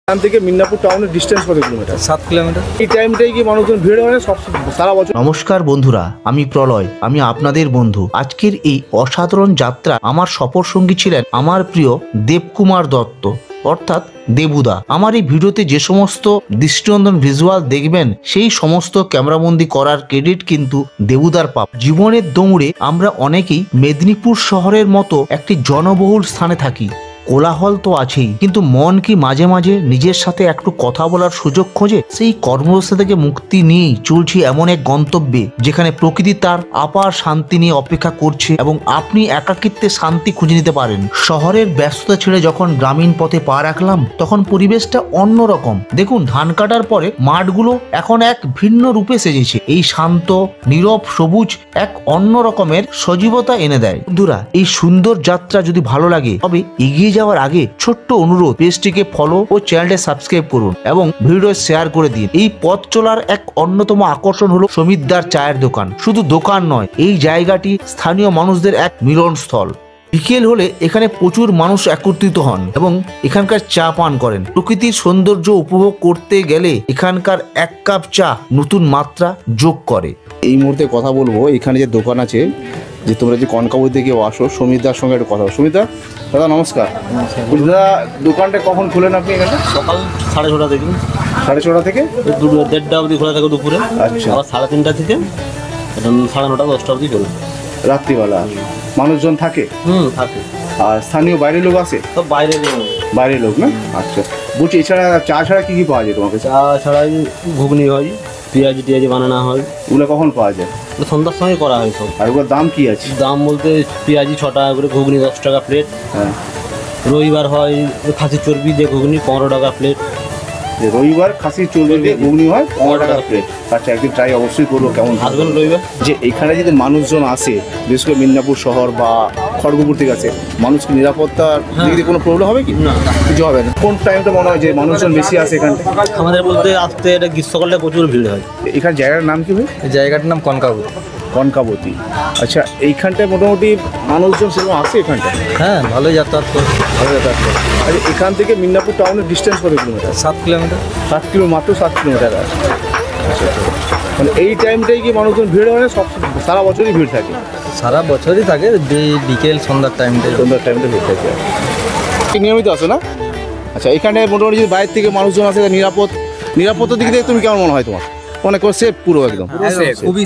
এখান থেকে মিদনাপুর টাউনের ডিস্টেন্স কত কিলোমিটার? 7 কিলোমিটার। এই টাইমটাই কি মানুষজন ভিড় হয় সব সারা বছর? নমস্কার বন্ধুরা, আমি প্রলয়, আমি আপনাদের বন্ধু। আজকের এই অসাধারণ যাত্রা আমার সফর সঙ্গী ছিলেন আমার প্রিয় দেবকুমার দত্ত, অর্থাৎ দেবুদা। আমার এই ভিডিওতে যে সমস্ত দৃষ্টিনন্দন ভিজুয়াল দেখবেন সেই সমস্ত ক্যামেরাবন্দি করার ক্রেডিট কিন্তু দেবুদার পাপ। জীবনের দৌড়ে আমরা অনেকেই মেদিনীপুর শহরের মতো একটি জনবহুল স্থানে থাকি। কোলাহল তো আছেই, কিন্তু মন কি মাঝে মাঝে নিজের সাথে একটু কথা বলার সুযোগ খোঁজে? সেই কর্মব্যবস্থা থেকে মুক্তি নিয়েই চলছি এমন এক গন্তব্যে যেখানে প্রকৃতি তার আপার শান্তি নিয়ে অপেক্ষা করছে এবং আপনি একাকিত্বে শান্তি খুঁজে নিতে পারেন। শহরের ব্যস্ততা ছেড়ে যখন গ্রামীণ পথে পা রাখলাম তখন পরিবেশটা অন্যরকম। দেখুন, ধান কাটার পরে মাঠগুলো এখন এক ভিন্ন রূপে সেজেছে। এই শান্ত নীরব সবুজ এক অন্য রকমের সজীবতা এনে দেয়। বন্ধুরা, এই সুন্দর যাত্রা যদি ভালো লাগে তবে এগিয়ে যাওয়ার আগে ছোট্ট অনুরোধ, পেজটিকে ফলো ও চ্যানেলটি সাবস্ক্রাইব করুন এবং ভিডিও শেয়ার করে দিন। এই পথ চলার এক অন্যতম আকর্ষণ হলো সমিতদার চায়ের দোকান। শুধু দোকান নয়, এই জায়গাটি স্থানীয় মানুষদের এক মিলনস্থল। বিকেল হলে এখানে প্রচুর মানুষ একত্রিত হন এবং এখানকার চা পান করেন। প্রকৃতির সৌন্দর্য উপভোগ করতে গেলে এখানকার এক কাপ চা নতুন মাত্রা যোগ করে। এই মুহূর্তে কথা বলবো, এখানে যে দোকান আছে, যে তোমরা যে কনকাবতী থেকে আসো, সমিতদার সঙ্গে একটু কথা বলো। সমিতদা, দাদা নমস্কার। দাদা, দোকানটা কখন খোলেন আপনি এখানে? সকাল 6:30 থেকে 6:30 থেকে 1:30 অবধি খোলা থাকে দুপুরে। আচ্ছা। আবার 3:30 থেকে 9:30 10টা অবধি চলে। রাত্রিবেলা মানুষজন থাকে? থাকে। আর স্থানীয় বাইরের লোক আসে? সব বাইরের লোক না? আচ্ছা, বলছি এছাড়া চা ছাড়া কি কি পাওয়া যায় তোমার কাছে? চা ছাড়াই ঘুগনি হয়, পেঁয়াজি টিয়াজি বানানো হয়। ওগুলো কখন পাওয়া যায়? সন্ধ্যার সময় করা হয় সব। আর ওগুলোর দাম কি আছে? দাম বলতে পেঁয়াজি 6 টাকা করে, ঘুগনি 10 টাকা প্লেট। হ্যাঁ। রবিবার হয় খাসির চর্বি দিয়ে ঘুগনি 15 টাকা প্লেট। যে রবিবার খাসির চর্বি দিয়ে ঘুগনি হয় 15 টাকা প্লেট। আচ্ছা, একদিন ট্রাই অবশ্যই করবো। কেমন আসবেন রবিবার। যে এখানে যদি মানুষজন আসে, বিশেষ করে মিদনাপুর শহর বা খড়গপুর থেকে আসে, মানুষকে নিরাপত্তার দিক দিয়ে কোনো প্রবলেম হবে কি? না, কিছু হবে না। কোন টাইমটা মনে হয় যে মানুষজন বেশি আসে এখানটা? আমাদের বলতে আসতে এটা গ্রীষ্মকালে প্রচুর ভিড় হয়। এখানে জায়গার নাম কি হয়? এই জায়গাটার নাম কনকাবতী। কনকাবতী। আচ্ছা, এইখানটায় মোটামুটি মানুষজন সেরকম আসে এখানটায়? হ্যাঁ, ভালোই যাতায়াত করে। ভালো যাতায়াত করে। আচ্ছা, এখান থেকে মিদনাপুর টাউনের ডিস্টেন্স কত কিলোমিটার? 7 কিলোমিটার। 7 কিলো, মাত্র 7 কিলোমিটার আছে। আচ্ছা, মানে এই টাইমটাই কি মানুষজন ভিড় হয় সব সারা বছরই ভিড় থাকে? সারা বছরই থাকে, বিকেল সন্ধ্যার টাইমটা। সন্ধ্যার টাইমটা ভিড় থাকে। নিয়মিত আসো না? আচ্ছা, এখানে মোটামুটি যদি বাইরে থেকে মানুষজন আসে, নিরাপত্তার দিক থেকে তুমি কেমন মনে হয় তোমার? অনেক সেফ পুরো একদম? খুবই